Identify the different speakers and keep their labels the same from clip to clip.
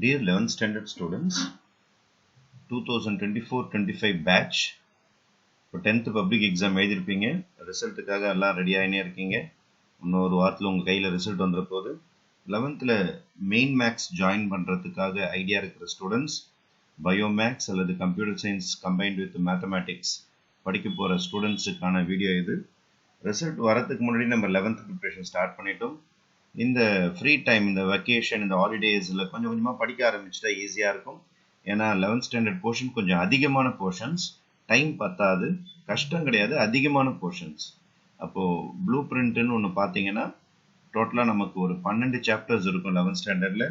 Speaker 1: Dear 11th standard students, 2024-25 batch இப்போ 10th public exam எழுதிருப்பீங்க. ரிசல்ட்டுக்காக எல்லாம் ready ஆகினே இருக்கீங்க. இன்னொரு வாரத்தில் உங்கள் கையில் ரிசல்ட் வந்துட போகுது. 11th மெயின் மேக்ஸ் ஜாயின் பண்ணுறதுக்காக ஐடியா இருக்கிற ஸ்டூடெண்ட்ஸ், பயோமேக்ஸ் அல்லது computer science combined with mathematics படிக்க போகிற ஸ்டூடெண்ட்ஸுக்கான வீடியோ இது. ரிசல்ட் வரதுக்கு முன்னாடி நம்ம 11th ப்ரிப்ரேஷன் ஸ்டார்ட் பண்ணிட்டோம். இந்த ஃப்ரீ டைம், இந்த வெக்கேஷன், இந்த ஹாலிடேஸில் கொஞ்சம் கொஞ்சமாக படிக்க ஆரம்பிச்சுட்டா ஈஸியாக இருக்கும். ஏன்னா 11th ஸ்டாண்டர்ட் போர்ஷன் கொஞ்சம் அதிகமான போர்ஷன்ஸ், டைம் பத்தாது, கஷ்டம் கிடையாது, அதிகமான போர்ஷன்ஸ். அப்போது ப்ளூ பிரிண்ட்டுன்னு ஒன்று பார்த்தீங்கன்னா டோட்டலாக நமக்கு ஒரு 12 சாப்டர்ஸ் இருக்கும் 11th ஸ்டாண்டர்டில்.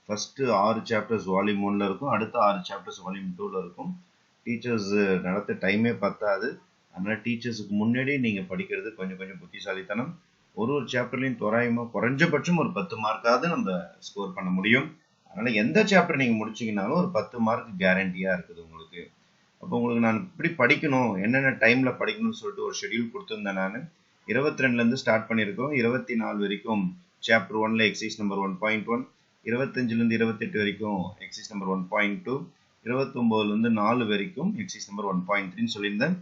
Speaker 1: ஃபஸ்ட்டு 6 சாப்டர்ஸ் வால்யூம் 1ல் இருக்கும், அடுத்த 6 சாப்டர்ஸ் வால்யூம் 2ல் இருக்கும். டீச்சர்ஸ் நடத்த டைமே பத்தாது. அதனால் டீச்சர்ஸுக்கு முன்னாடி நீங்கள் படிக்கிறது கொஞ்சம் கொஞ்சம் புத்திசாலித்தனம். ஒரு சாப்டர்லையும் தோராயமாக குறைஞ்சபட்சம் ஒரு 10 மார்க்காவது நம்ம ஸ்கோர் பண்ண முடியும். அதனால் எந்த சாப்டர் நீங்கள் முடிச்சிங்கனாலும் ஒரு 10 மார்க் கேரண்டியாக இருக்குது உங்களுக்கு. அப்போ உங்களுக்கு நான் இப்படி படிக்கணும், என்னென்ன டைமில் படிக்கணும்னு சொல்லிட்டு ஒரு ஷெடியூல் கொடுத்துருந்தேன். நான் 22லேருந்து ஸ்டார்ட் பண்ணியிருக்கோம். 24 வரைக்கும் சாப்டர் 1ல் எக்ஸைஸ் நம்பர் 1.1, 25லேருந்து 28 வரைக்கும் எக்ஸைஸ் நம்பர் 1.2, 29லேருந்து 4 வரைக்கும் எக்ஸைஸ் நம்பர் 1.3ன்னு சொல்லியிருந்தேன்.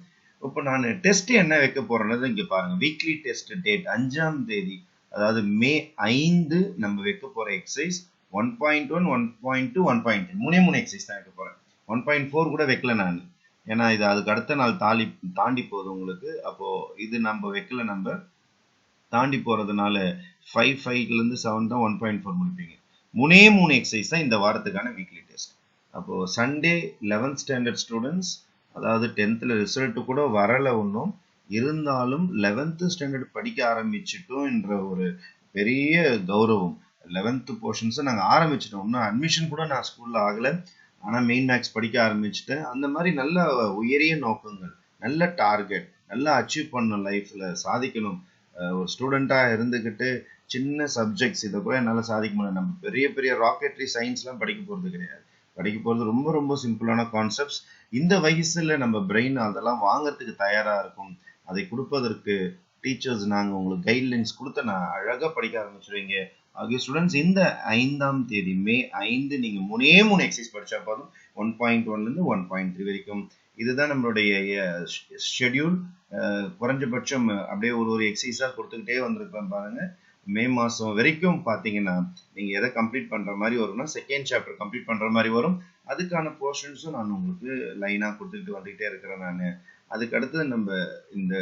Speaker 1: இப்போ நான் டெஸ்ட் என்ன வைக்க போறேன்னு இங்கே பாருங்க. வீக்லி டெஸ்ட் டேட் 5ஆம் தேதி, அதாவது மே 5 நம்ம வைக்க போற எக்ஸசைஸ் 1.1, 1.2, 1.3 மூணு எக்ஸசைஸ் தான் வைக்க போறேன். 1.4 கூட வைக்கல நான், ஏன்னா இது அதுக்கு அடுத்த நாள் தாண்டி போகுது உங்களுக்கு. அப்போ இது நம்ம வைக்கல, நம்ம தாண்டி போறதுனால 5லேருந்து 7 தான் 1.4 முடிப்பீங்க. மூணு எக்ஸசைஸ் தான் இந்த வாரத்துக்கான வீக்லி டெஸ்ட். அப்போ சண்டே 11th ஸ்டாண்டர்ட் ஸ்டூடெண்ட்ஸ், அதாவது 10th ரிசல்ட் கூட வரலை ஒன்றும், இருந்தாலும் 11th ஸ்டாண்டர்ட் படிக்க ஆரம்பிச்சிட்டோம் என்ற ஒரு பெரிய கௌரவம். 11th போர்ஷன்ஸை நாங்கள் ஆரம்பிச்சிட்டோம். இன்னும் அட்மிஷன் கூட நான் ஸ்கூலில் ஆகலை, ஆனால் மெயின் மேக்ஸ் படிக்க ஆரம்பிச்சிட்டேன். அந்த மாதிரி நல்ல உயரிய நோக்கங்கள், நல்ல டார்கெட், நல்லா அச்சீவ் பண்ணணும், லைஃப்பில் சாதிக்கணும். ஒரு ஸ்டூடெண்ட்டாக இருந்துக்கிட்டு சின்ன சப்ஜெக்ட்ஸ் இதை கூட என்னால் சாதிக்க முடியாது. நம்ம பெரிய பெரிய ராக்கெட்ரி சயின்ஸ்லாம் படிக்க போகிறது கிடையாது. படிக்க போகிறது ரொம்ப ரொம்ப சிம்பிளான கான்செப்ட்ஸ். இந்த வயசுல நம்ம பிரெயின் அதெல்லாம் வாங்கறதுக்கு தயாரா இருக்கும். அதை கொடுப்பதற்கு டீச்சர்ஸ் நாங்கள் உங்களுக்கு கைட்லைன்ஸ் கொடுத்து நான் அழகாக படிக்க ஆரம்பிச்சிருவீங்க. ஆகிய ஸ்டூடெண்ட்ஸ், இந்த 5ஆம் தேதி மே 5 நீங்கள் மூணு எக்ஸசைஸ் படித்தா போதும். 1.1லேருந்து 1.3 வரைக்கும் இதுதான் நம்மளுடைய ஷெடியூல். குறைஞ்சபட்சம் அப்படியே ஒரு எக்ஸசைஸாக கொடுத்துக்கிட்டே வந்திருக்கேன் பாருங்க. மே மாதம் வரைக்கும் பார்த்தீங்கன்னா நீங்கள் எதை கம்ப்ளீட் பண்ணுற மாதிரி வரும்னா செகண்ட் சாப்டர் கம்ப்ளீட் பண்ணுற மாதிரி வரும். அதுக்கான போர்ஷன்ஸும் நான் உங்களுக்கு லைனாக கொடுத்துக்கிட்டு வந்துக்கிட்டே இருக்கிறேன். நான் அதுக்கு அடுத்தது நம்ம இந்த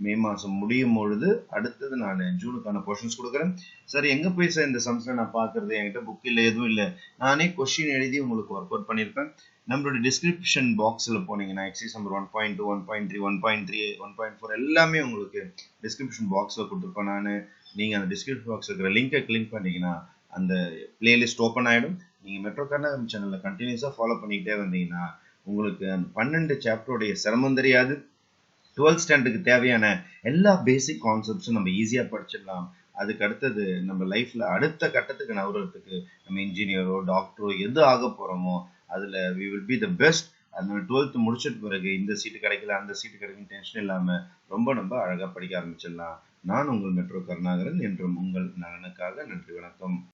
Speaker 1: மே மாதம் முடியும் பொழுது அடுத்தது நான் ஜூனுக்கான போர்ஷன்ஸ் கொடுக்குறேன். சரி, எங்கே போய் சார் இந்த சம்ஸை நான் பார்க்குறது? என்கிட்ட புக் இல்லை, எதுவும் இல்லை. நானே கொஸ்டின் எழுதி உங்களுக்கு ஒர்க் அவுட் பண்ணியிருப்பேன். நம்மளோட டிஸ்கிரிப்ஷன் பாக்ஸில் போனீங்கன்னா எக்ஸைஸ் நம்பர் 1.2, 1.3, 1.3, 1.4 எல்லாமே உங்களுக்கு டிஸ்கிரிப்ஷன் பாக்ஸில் கொடுத்துருப்பேன் நான். நீங்கள் அந்த டிஸ்கிரிப்ஷன் பாக்ஸ் இருக்கிற லிங்கை கிளிக் பண்ணிங்கன்னா அந்த பிளேலிஸ்ட் ஓப்பன் ஆகிடும். நீங்கள் மெட்ரோ கர்நாடகம் சேனலில் கண்டினியூஸாக ஃபாலோ பண்ணிக்கிட்டே வந்தீங்கன்னா உங்களுக்கு அந்த 12 சாப்டருடைய சிரமம் தெரியாது. 12th ஸ்டாண்டர்டுக்கு தேவையான எல்லா பேசிக் கான்செப்ட்ஸும் நம்ம ஈஸியாக படிச்சிடலாம். அதுக்கு அடுத்தது நம்ம லைஃப்பில் அடுத்த கட்டத்துக்கு நகர்றதுக்கு நம்ம இன்ஜினியரோ டாக்டரோ எது ஆக போகிறோமோ அதில் we will be the best. அந்த 12th முடிச்சிட்ட பிறகு இந்த சீட்டு கிடைக்கல, அந்த சீட்டு கிடைக்கும் டென்ஷன் இல்லாமல் ரொம்ப அழகாக படிக்க ஆரம்பிச்சிடலாம். நான் உங்கள் மெட்ரோ கருணாகரன், என்றும் உங்கள் நலனுக்காக. நன்றி, வணக்கம்.